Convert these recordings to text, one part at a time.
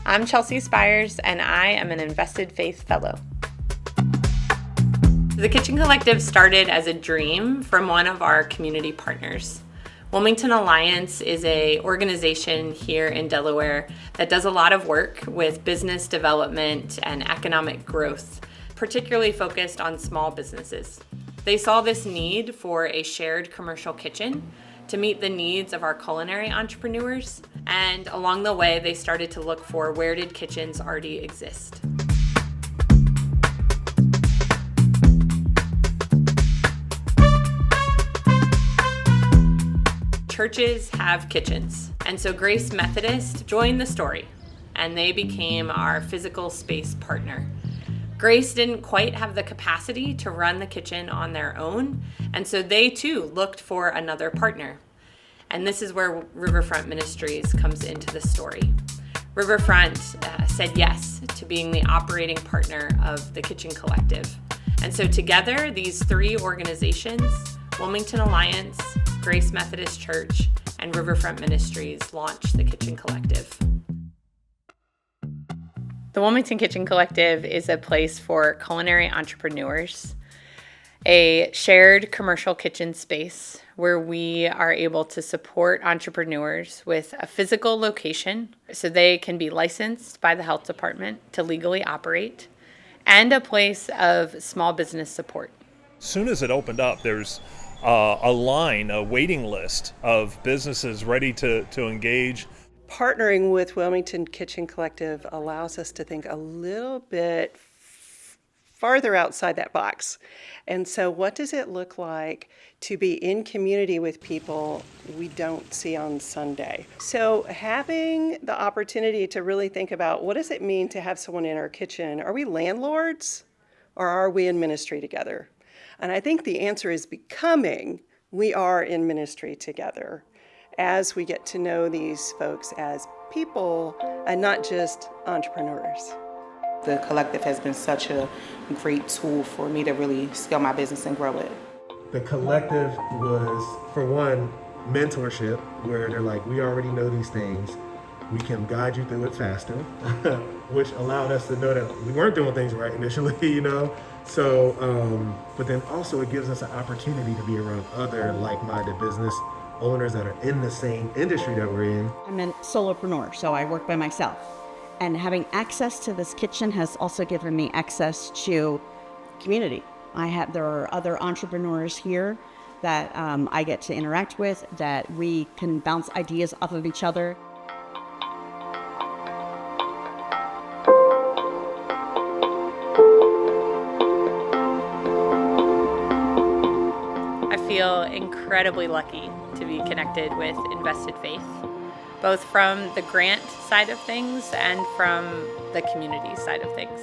I'm Chelsea Spyres, and I am an Invested Faith Fellow. The Kitchen Collective started as a dream from one of our community partners. Wilmington Alliance is an organization here in Delaware that does a lot of work with business development and economic growth, particularly focused on small businesses. They saw this need for a shared commercial kitchen to meet the needs of our culinary entrepreneurs, and along the way they started to look for where did kitchens already exist. Churches have kitchens, and so Grace Methodist joined the story, and they became our physical space partner. Grace didn't quite have the capacity to run the kitchen on their own, and so they too looked for another partner. And this is where Riverfront Ministries comes into the story. Riverfront said yes to being the operating partner of the Kitchen Collective. And so together, these three organizations, Wilmington Alliance, Grace Methodist Church, and Riverfront Ministries, launched the Kitchen Collective. The Wilmington Kitchen Collective is a place for culinary entrepreneurs, a shared commercial kitchen space where we are able to support entrepreneurs with a physical location so they can be licensed by the health department to legally operate, and a place of small business support. As soon as it opened up, there's a waiting list of businesses ready to engage. Partnering with Wilmington Kitchen Collective allows us to think a little bit farther outside that box. And so what does it look like to be in community with people we don't see on Sunday? So having the opportunity to really think about what does it mean to have someone in our kitchen? Are we landlords or are we in ministry together? And I think the answer is becoming we are in ministry together as we get to know these folks as people and not just entrepreneurs. The collective has been such a great tool for me to really scale my business and grow it. The collective was, for one, mentorship, where they're like, we already know these things. We can guide you through it faster, which allowed us to know that we weren't doing things right initially, So, but then also it gives us an opportunity to be around other like-minded business owners that are in the same industry that we're in. I'm a solopreneur, so I work by myself. And having access to this kitchen has also given me access to community. There are other entrepreneurs here that I get to interact with, that we can bounce ideas off of each other. I feel incredibly lucky to be connected with Invested Faith, both from the grant side of things and from the community side of things.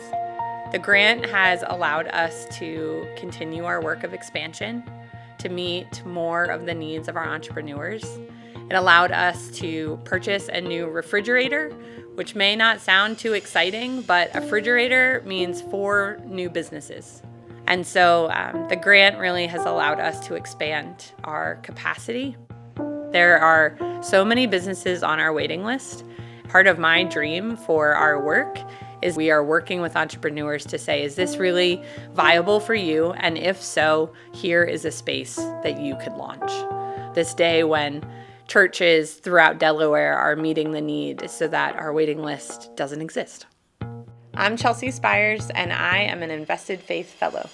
The grant has allowed us to continue our work of expansion, to meet more of the needs of our entrepreneurs. It allowed us to purchase a new refrigerator, which may not sound too exciting, but a refrigerator means 4 new businesses. And so the grant really has allowed us to expand our capacity. There are so many businesses on our waiting list. Part of my dream for our work is we are working with entrepreneurs to say, is this really viable for you? And if so, here is a space that you could launch. This day when churches throughout Delaware are meeting the need so that our waiting list doesn't exist. I'm Chelsea Spyres, and I am an Invested Faith Fellow.